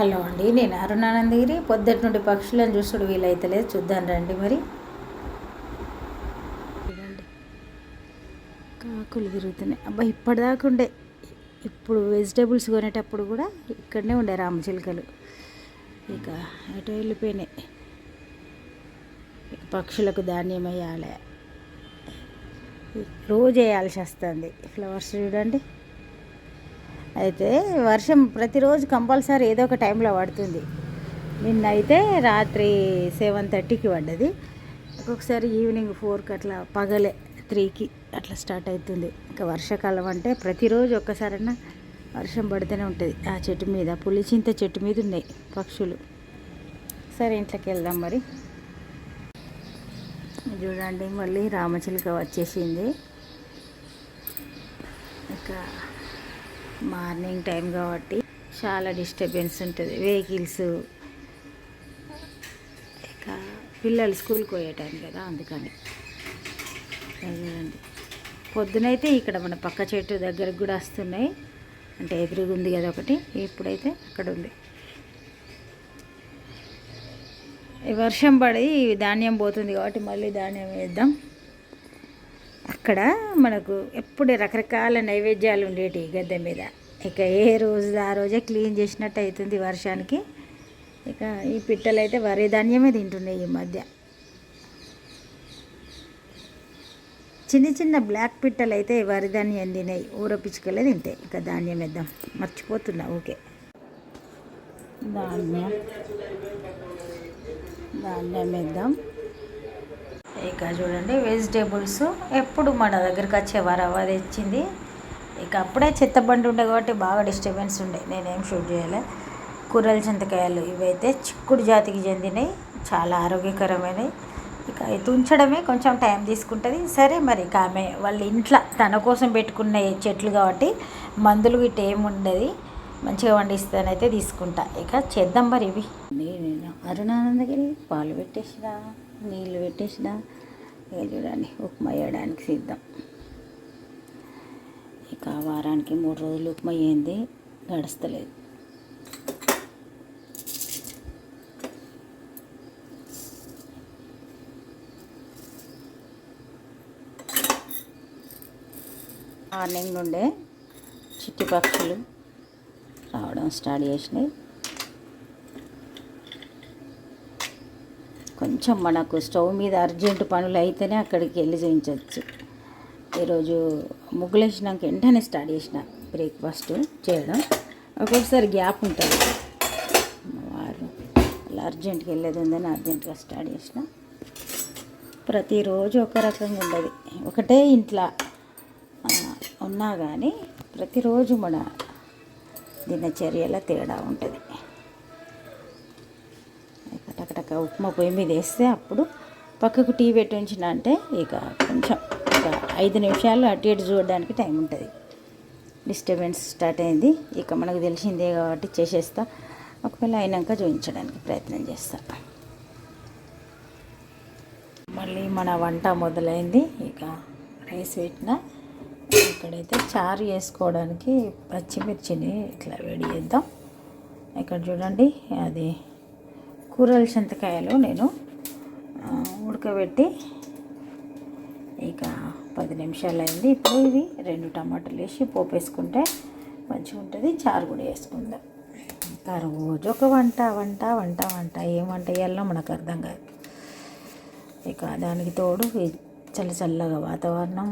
Hello అండి, నేను అరుణానందగిరి. పొద్దుటి నుండి పక్షులను చూసుడు వీలైతలేదు. చూద్దాం రండి. మరి చూడండి, కాకులు తిరుగుతున్నాయి. అబ్బా, ఇప్పటిదాకా ఉండే. ఇప్పుడు వెజిటేబుల్స్ కొనేటప్పుడు కూడా ఇక్కడనే ఉండే రామచిలుకలు. ఇక అటు వెళ్ళిపోయినాయి. పక్షులకు ధాన్యం వేయాలి, రోజు వేయాల్సి వస్తుంది. ఫ్లవర్స్ చూడండి. అయితే వర్షం ప్రతిరోజు కంపల్సరీ ఏదో ఒక టైంలో పడుతుంది. నిన్న అయితే రాత్రి 7:30కి పడ్డది. ఒక్కొక్కసారి ఈవినింగ్ 4కి అట్లా, పగలే 3కి అట్లా స్టార్ట్ అవుతుంది. ఇంకా వర్షాకాలం అంటే ప్రతిరోజు ఒక్కసారైనా వర్షం పడితేనే ఉంటుంది. ఆ చెట్టు మీద, పులిచింత చెట్టు మీద ఉన్నాయి పక్షులు. సరే, ఇంట్లోకి వెళ్దాం. మరి చూడండి, మళ్ళీ రామచిలుక వచ్చేసింది. ఇంకా మార్నింగ్ టైం కాబట్టి చాలా డిస్టర్బెన్స్ ఉంటుంది, వెహికల్స్. ఇక పిల్లలు స్కూల్కి పోయే టైం కదా, అందుకని. చూడండి, పొద్దునైతే ఇక్కడ మన పక్క చెట్టు దగ్గరకు కూడా వస్తున్నాయి. అంటే ఎదురుగా ఉంది కదా ఒకటి, ఇప్పుడైతే అక్కడ ఉంది. వర్షం పడి ధాన్యం పోతుంది కాబట్టి మళ్ళీ ధాన్యం వేద్దాం. అక్కడ మనకు ఎప్పుడు రకరకాల నైవేద్యాలు ఉండేవి గద్దె మీద. ఇక ఏ రోజు ఆ రోజే క్లీన్ చేసినట్టు అవుతుంది వర్షానికి. ఇక ఈ పిట్టలు అయితే వరి ధాన్యమే తింటున్నాయి ఈ మధ్య. చిన్న చిన్న బ్లాక్ పిట్టలు అయితే వరి ధాన్యం తినాయి, ఊర పిచ్చుకలే తింటాయి. ఇక ధాన్యం వేద్దాం, మర్చిపోతున్నా. ఓకే, ధాన్యం వేద్దాం. ఇక చూడండి, వెజిటేబుల్స్ ఎప్పుడు మన దగ్గరికి వచ్చే రవ్వ తెచ్చింది. ఇక అప్పుడే చెత్త బండి ఉండే కాబట్టి బాగా డిస్టర్బెన్స్ ఉండే, నేనేం షూట్ చేయలే. కూరల చింతకాయలు ఇవైతే చిక్కుడు జాతికి చెందినవి, చాలా ఆరోగ్యకరమైనవి. ఇక ఇది ఉంచడమే కొంచెం టైం తీసుకుంటుంది. సరే, మరి ఇక ఆమె వాళ్ళ ఇంట్లో తన కోసం పెట్టుకున్న చెట్లు కాబట్టి మందులు ఇటు ఏమి ఉండదు, మంచిగా వండిస్తానైతే తీసుకుంటా. ఇక చేద్దాం మరి. ఇవి నేను అరుణానందగిరి పాలు పెట్టేసిన, నీళ్ళు పెట్టేసిన. ఇక చూడండి, ఉప్మా వేయడానికి సిద్ధం. ఇక వారానికి 3 రోజులు ఉప్మా అయ్యింది, గడుస్తలేదు. మార్నింగ్ నుండే చిట్టి పక్షులు రావడం స్టార్ట్ చేసినాయి. కొంచెం మనకు స్టవ్ మీద అర్జెంటు పనులు అయితేనే అక్కడికి వెళ్ళి చేయించవచ్చు. ఈరోజు ముగ్గులు వేసినాక వెంటనే స్టార్ట్ చేసిన బ్రేక్ఫాస్ట్ చేయడం. ఒక్కొక్కసారి గ్యాప్ ఉంటుంది, వారు అలా అర్జెంట్కి వెళ్ళేది ఉందని అర్జెంటుగా స్టార్ట్ చేసిన. ప్రతిరోజు ఒక రకంగా ఉండదు, ఒకటే ఇంట్లో ఉన్నా కానీ ప్రతిరోజు మన దినచర్యల తేడా ఉంటుంది. టకటక ఉప్మా పొయ్యి మీద వేస్తే అప్పుడు పక్కకు టీ పెట్టి ఉంచిన అంటే ఇక కొంచెం ఒక 5 నిమిషాలు అటు ఇటు చూడడానికి టైం ఉంటుంది. డిస్టర్బెన్స్ స్టార్ట్ అయింది. ఇక మనకు తెలిసిందే కాబట్టి చేసేస్తా. ఒకవేళ అయినాక చూపించడానికి ప్రయత్నం చేస్తా. మళ్ళీ మన వంట మొదలైంది. ఇక రైస్ పెట్టిన. ఇక్కడైతే చారు వేసుకోవడానికి పచ్చిమిర్చిని ఇట్లా వేడి చేద్దాం. ఇక్కడ చూడండి, అది కూరల చింతకాయలు నేను ఉడకబెట్టి ఇక 10 నిమిషాలు అయింది. ఇప్పుడు ఇవి 2 టమాటాలు వేసి పోపు వేసుకుంటే మంచిగా ఉంటుంది. చారు కూడా వేసుకుందాం. ఇంకా రోజు ఒక వంట ఏం వంట వేయాలో మనకు అర్థం కాదు. ఇక దానికి తోడు చల్లగా వాతావరణం,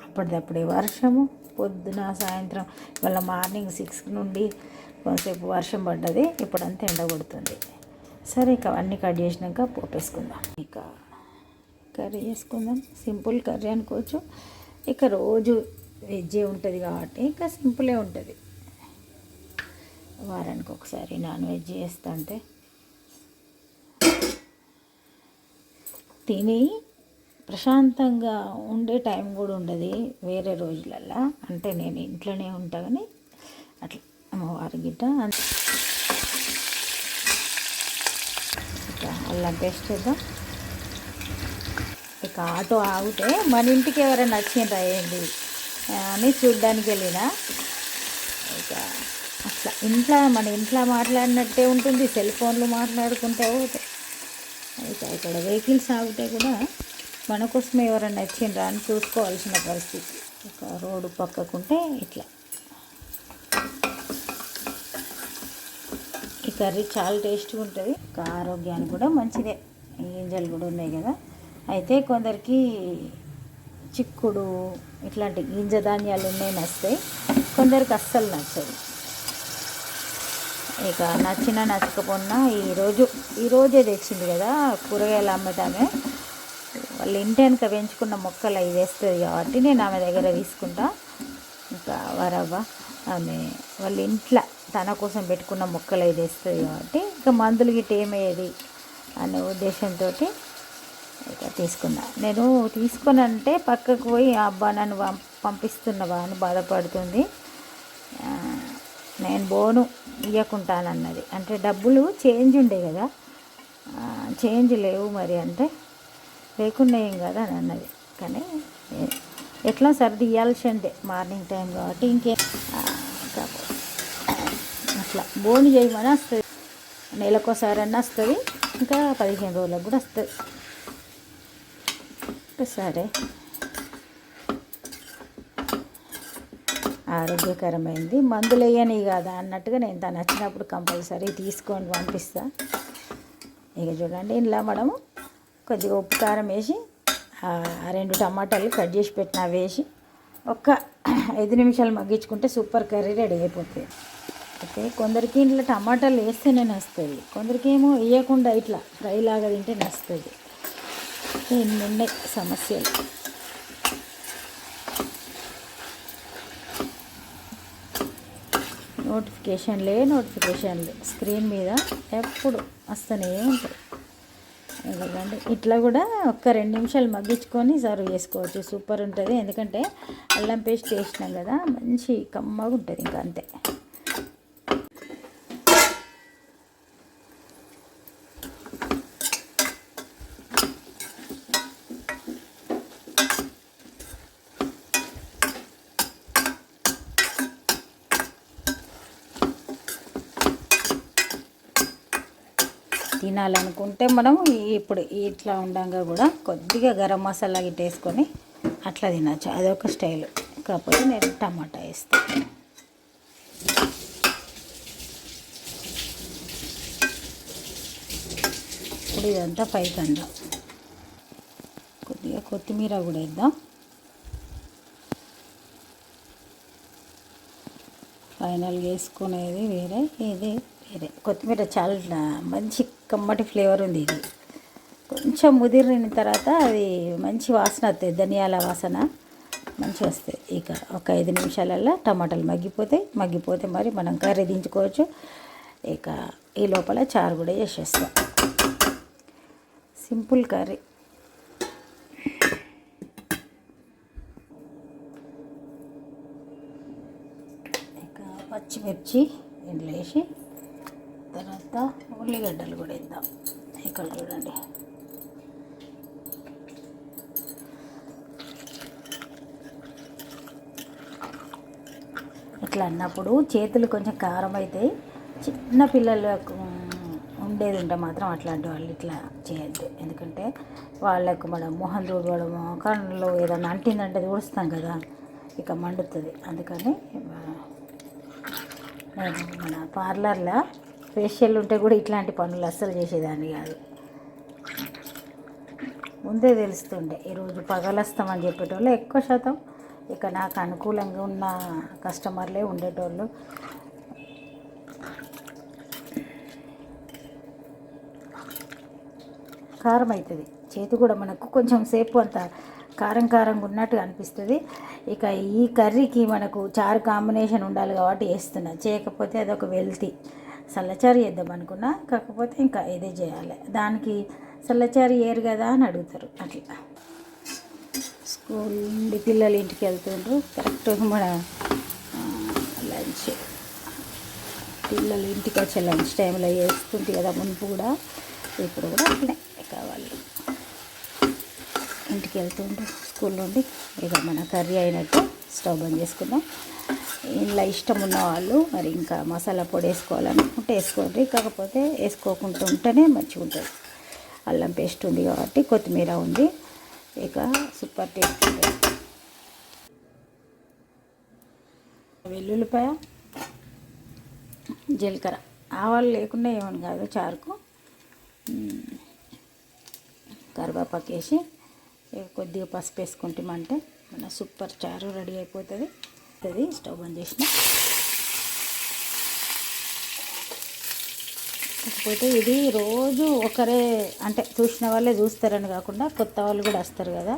అప్పటిదప్పుడే వర్షము. పొద్దున సాయంత్రం ఇవాళ మార్నింగ్ 6 నుండి కొంతసేపు వర్షం పడ్డది, ఇప్పుడంతా ఎండ కొడుతుంది. సరే, ఇక అన్నీ కట్ చేసినాక పోపేసుకుందాం. ఇక కర్రీ చేసుకుందాం. సింపుల్ కర్రీ అనుకోవచ్చు. ఇక రోజు వెజ్జే ఉంటుంది కాబట్టి ఇక సింపులే ఉంటుంది. వారానికి ఒకసారి నాన్ వెజ్ చేస్తా అంటే తిని ప్రశాంతంగా ఉండే టైం కూడా ఉండదు వేరే రోజులల్లో. అంటే నేను ఇంట్లోనే ఉంటా కానీ అట్లా అమ్మవారి గిట్ట ఇక అల్లం పేస్ట్ చేద్దాం. ఇక ఆటో ఆగితే మన ఇంటికి ఎవరైనా వచ్చిండ్రా ఏంది అని చూడ్డానికి వెళ్ళిన. ఇక అట్లా మన ఇంట్లో మాట్లాడినట్టే ఉంటుంది, సెల్ ఫోన్లు మాట్లాడుకుంటూ పోతాయి. అయితే ఇక్కడ వెహికల్స్ ఆగితే కూడా మన కోసమే ఎవరైనా వచ్చిండ్రా అని చూసుకోవాల్సిన పరిస్థితి. ఇక రోడ్డు పక్కకుంటే ఇట్లా. ఈ కర్రీ చాలా టేస్ట్గా ఉంటుంది, ఇంకా ఆరోగ్యానికి కూడా మంచిదే. గింజలు కూడా ఉన్నాయి కదా. అయితే కొందరికి చిక్కుడు ఇట్లాంటి గింజ ధాన్యాలు ఉన్నాయి నచ్చుతాయి, కొందరికి అస్సలు నచ్చదు. ఇక నచ్చకపోయినా ఈరోజే తెచ్చింది కదా కూరగాయలు అమ్మటామే. వాళ్ళు ఇంటి వెనక పెంచుకున్న మొక్కలు అవి వేస్తుంది కాబట్టి నేను ఆమె దగ్గర తీసుకుంటా. ఇంకా వరవ్వ ఆమె వాళ్ళ ఇంట్లో తన కోసం పెట్టుకున్న మొక్కలు అవి వేస్తుంది కాబట్టి ఇంకా మందులు గిట్ట ఏమయ్యేది అనే ఉద్దేశంతో ఇక తీసుకున్నా. నేను తీసుకున్నంటే పక్కకు పోయి అబ్బా నన్ను పంపిస్తున్నవా అని బాధపడుతుంది. నేను బోను ఇవ్వకుంటానన్నది. అంటే డబ్బులు చేంజ్ ఉండే కదా, చేంజ్ లేవు మరి అంటే లేకుండా ఏం కదా అని అన్నది. కానీ ఎట్లా సర్ది ఇవ్వాల్సిందే మార్నింగ్ టైం కాబట్టి అట్లా బోను చేయమని వస్తుంది. నెలకోసారన్నా వస్తుంది, ఇంకా 15 రోజులకు కూడా వస్తుంది. సరే, ఆరోగ్యకరమైంది, మందులు వేయని కదా అన్నట్టుగా నేను తను నచ్చినప్పుడు కంపల్సరీ తీసుకొని పంపిస్తా. ఇక చూడండి, ఇలా మనము కొద్దిగా ఉప్పు కారం వేసి 2 టమాటాలు కట్ చేసి పెట్టిన వేసి ఒక 5 నిమిషాలు మగ్గించుకుంటే సూపర్ కర్రీ రెడీ అయిపోతుంది. ఓకే, కొందరికి ఇంట్లో టమాటాలు వేస్తేనే నచ్చుతుంది, కొందరికి ఏమో వేయకుండా ఇట్లా ఫ్రై లాగా తింటే నచ్చుతుంది. ఎన్ని ఉన్నాయి సమస్యలు. నోటిఫికేషన్లే స్క్రీన్ మీద ఎప్పుడు వస్తూనే ఉంటాయి. ఎందుకంటే ఇట్లా కూడా ఒక్క 2 నిమిషాలు మగ్గించుకొని సర్వ్ చేసుకోవచ్చు, సూపర్ ఉంటుంది. ఎందుకంటే అల్లం పేస్ట్ వేసినాం కదా, మంచి కమ్మగా ఉంటుంది. ఇంకా అంతే. తినాలనుకుంటే మనం ఇప్పుడు ఇట్లా ఉండంగా కూడా కొద్దిగా గరం మసాలా గిట్ట వేసుకొని అట్లా తినచ్చు, అదొక స్టైల్. కాకపోతే నేను టమాటా వేస్తాను. ఇప్పుడు ఇదంతా పైకి అందాం, కొద్దిగా కొత్తిమీర కూడా వేద్దాం. ఫైనల్గా వేసుకునేది వేరే, ఇది వేరే. కొత్తిమీర చాలా మంచి కమ్మటి ఫ్లేవర్ ఉంది. ఇది కొంచెం ముదిరిన తర్వాత అది మంచి వాసన వస్తుంది, ధనియాల వాసన మంచిగా వస్తుంది. ఇక ఒక 5 నిమిషాలల్లో టమాటాలు మగ్గిపోతే మరి మనం కర్రీ దించుకోవచ్చు. ఇక ఈ లోపల చారు కూడా చేసేస్తాం. Simple curry. ఇక పచ్చిమిర్చి ఇంట్లో వేసి తర్వాత ఉల్లిగడ్డలు కూడా వేద్దాం. ఇక్కడ చూడండి, ఇట్లా అన్నప్పుడు చేతులు కొంచెం కారం అవుతాయి. చిన్న పిల్లలకు ఉండేది ఉంటే మాత్రం అట్లాంటి వాళ్ళు ఇట్లా చేయొద్దు. ఎందుకంటే వాళ్ళకు మనం మొహం తుడవడము, కళ్ళు ఏదైనా అంటిందంటే తుడుస్తాం కదా, ఇక మండుతుంది. అందుకని నేను మన పార్లర్లో ఫేషియల్ ఉంటే కూడా ఇట్లాంటి పనులు అస్సలు చేసేదాన్ని కాదు. ముందే తెలుస్తుండే ఈరోజు పగలస్తామని చెప్పేటోళ్ళు ఎక్కువ శాతం. ఇక నాకు అనుకూలంగా ఉన్న కస్టమర్లే ఉండేటోళ్ళు. కారం అవుతుంది, చేతి కూడా మనకు కొంచెం సేపు అంత కారంగా ఉన్నట్టు అనిపిస్తుంది. ఇక ఈ కర్రీకి మనకు చారు కాంబినేషన్ ఉండాలి కాబట్టి వేస్తున్నా, చేయకపోతే అదొక వెల్తీ. చల్లచారు చేద్దాం అనుకున్నా, కాకపోతే ఇంకా ఇదే చేయాలి. దానికి చల్లచారు ఏరు కదా అని అడుగుతారు. అట్లా స్కూల్ నుండి పిల్లలు ఇంటికి వెళ్తుండ్రు, కరెక్ట్గా మన లంచ్ పిల్లలు ఇంటికి వచ్చే లంచ్ టైంలో వేస్తుంది కదా మునుపు కూడా, ఇప్పుడు కూడా అట్లనే కావాలి. ఇంటికి వెళ్తుండ్రు స్కూల్ నుండి. ఇక మన కర్రీ అయినట్టు స్టవ్ బంద్ చేసుకుందాం. ఇలా ఇష్టం ఉన్న వాళ్ళు మరి ఇంకా మసాలా పొడి వేసుకోవాలనుకుంటే వేసుకోండి, కాకపోతే వేసుకోకుండా ఉంటేనే మంచిగా ఉంటుంది. అల్లం పేస్ట్ ఉంది కాబట్టి, కొత్తిమీర ఉంది, ఇక సూపర్ టేస్ట్ ఉంటుంది. వెల్లుల్లిపాయ, జీలకర్ర, ఆవాలు లేకుండా ఏమని కాదు చారుకు. కరివేపాకు వేసి కొద్దిగా పసుపు వేసుకుంటామంటే మన సూపర్ చారు రెడీ అయిపోతుంది. స్టవ్ బంద్ చేసిన. కాకపోతే ఇది రోజు ఒకరే అంటే చూసిన వాళ్ళే చూస్తారని కాకుండా కొత్త వాళ్ళు కూడా వస్తారు కదా,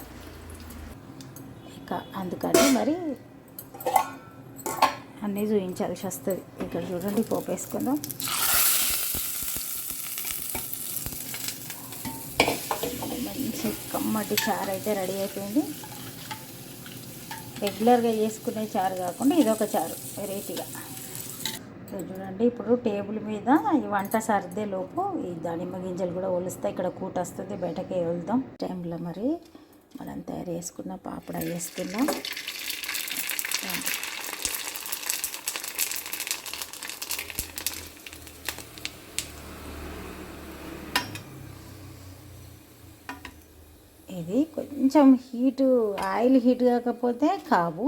ఇక అందుకని మరి అన్నీ చూపించాల్సి వస్తుంది. ఇక్కడ చూడండి పోపు వేసుకుందాం. మంచి కమ్మటి చారు అయితే రెడీ అయిపోయింది. రెగ్యులర్గా చేసుకునే చారు కాకుండా ఇదొక చారు వెరైటీగా. చూడండి ఇప్పుడు టేబుల్ మీద ఈ వంట సర్దే లోపు ఈ దానిమ్మ గింజలు కూడా ఒలుస్తాయి. ఇక్కడ కూట వస్తుంది, బయటకే వెళ్దాం. టైంలో మరి మనం తయారు చేసుకున్న పాపడ వేస్తున్నాం. ఇది కొంచెం ఆయిల్ హీట్ కాకపోతే కావు,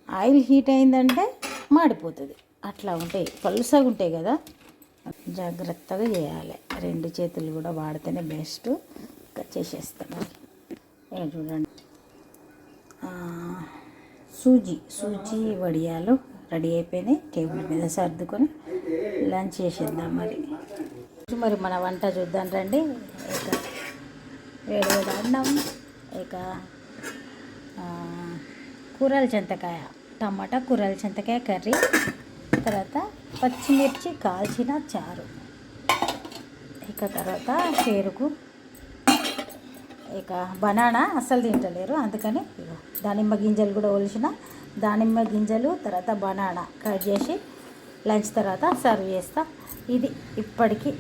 ఆయిల్ హీట్ అయిందంటే మాడిపోతుంది. అట్లా ఉంటాయి, పలుసగా ఉంటాయి కదా, జాగ్రత్తగా చేయాలి. 2 చేతులు కూడా వాడితేనే బెస్ట్. ఇంకా చేసేస్తాను. చూడండి సూజీ వడియాలు రెడీ అయిపోయినాయి. టేబుల్ మీద సర్దుకొని లంచ్ చేసేద్దాం. మరి మన వంట చూద్దాం రండి. ఇక వేడి అన్నం, ఇక కూరల చింతకాయ, టమాటా కూరల చింతకాయ కర్రీ, తర్వాత పచ్చిమిర్చి కాల్చిన చారు, ఇక తర్వాత పెరుగు, ఇక బనానా అస్సలు తింటలేరు అందుకని దానిమ్మ గింజలు కూడా ఒలిసిన దానిమ్మ గింజలు, తర్వాత బనానా కట్ చేసి లంచ్ తర్వాత సర్వ్ చేస్తా. ఇది ఇప్పటికీ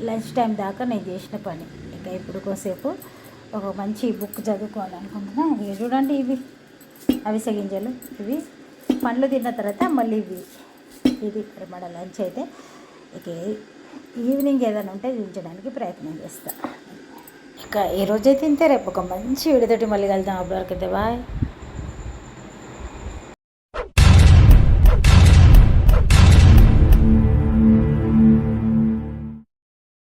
లంచ్ టైం దాకా నేను చేసిన పని. ఇక ఇప్పుడు కొద్దిసేపు ఒక మంచి బుక్ చదువుకోవాలనుకుంటున్నా. ఇవి చూడండి, ఇవి అవిసె గింజలు, ఇవి పండ్లు తిన్న తర్వాత మళ్ళీ ఇది మన లంచ్ అయితే. ఇక ఈవినింగ్ ఏదైనా ఉంటే చూపించడానికి ప్రయత్నం చేస్తాను. ఇక ఈరోజైతే ఇంతే. రేపు ఒక మంచి వీడియోతోటి మళ్ళీ కలుద్దాం. అప్పటివరకు అయితే బాయ్.